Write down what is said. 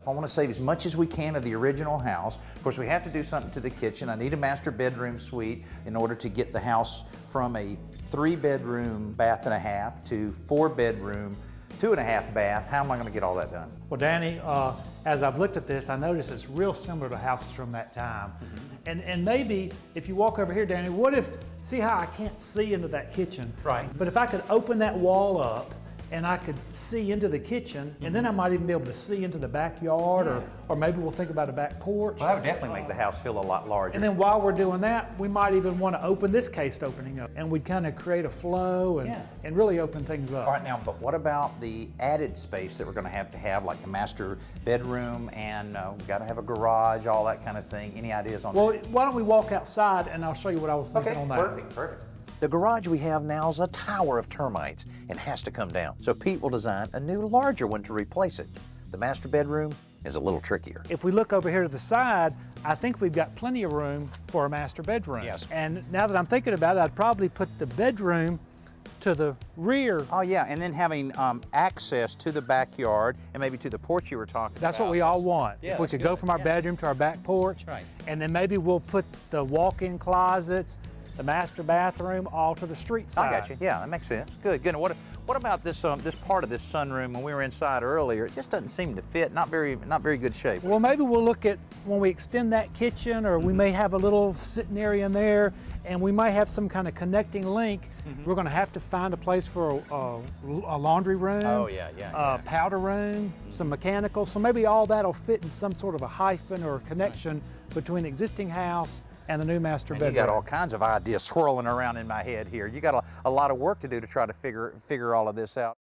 I want to save as much as we can of the original house. Of course, we have to do something to the kitchen. I need a master bedroom suite in order to get the house from a 3-bedroom bath and a half to 4-bedroom 2.5 bath. How am I going to get all that done? Well, Danny, as I've looked at this, I noticed it's real similar to houses from that time. And maybe if you walk over here, Danny, what if, see how I can't see into that kitchen? Right. But if I could open that wall up and I could see into the kitchen, and then I might even be able to see into the backyard, or maybe we'll think about a back porch. Well, that would definitely make the house feel a lot larger. And then while we're doing that, we might even want to open this cased opening up, and we'd kind of create a flow and really open things up. All right, now, but what about the added space that we're going to have, like a master bedroom, and we've got to have a garage, all that kind of thing? Any ideas on Well, that? why don't we walk outside and I'll show you what I was thinking on that. Perfect. The garage we have now is a tower of termites and has to come down. So Pete will design a new, larger one to replace it. The master bedroom is a little trickier. If we look over here to the side, I think we've got plenty of room for a master bedroom. Yes. And now that I'm thinking about it, I'd probably put the bedroom to the rear. Oh yeah, and then having access to the backyard and maybe to the porch you were talking about. That's what we all want. Yeah, if we that's could go good. from our bedroom to our back porch. Right. And then maybe we'll put the walk-in closets, the master bathroom, all to the street side. I got you. Yeah, that makes sense. Good. What about this this part of this sunroom when we were inside earlier? It just doesn't seem to fit. Not very good shape. Well, maybe we'll look at when we extend that kitchen, or we may have a little sitting area in there, and we might have some kind of connecting link. We're going to have to find a place for a laundry room. Oh yeah. A powder room, some mechanical. So maybe all that'll fit in some sort of a hyphen or connection between the existing house and the new master bedroom. You got all kinds of ideas swirling around in my head here. You got a lot of work to do to try to figure all of this out.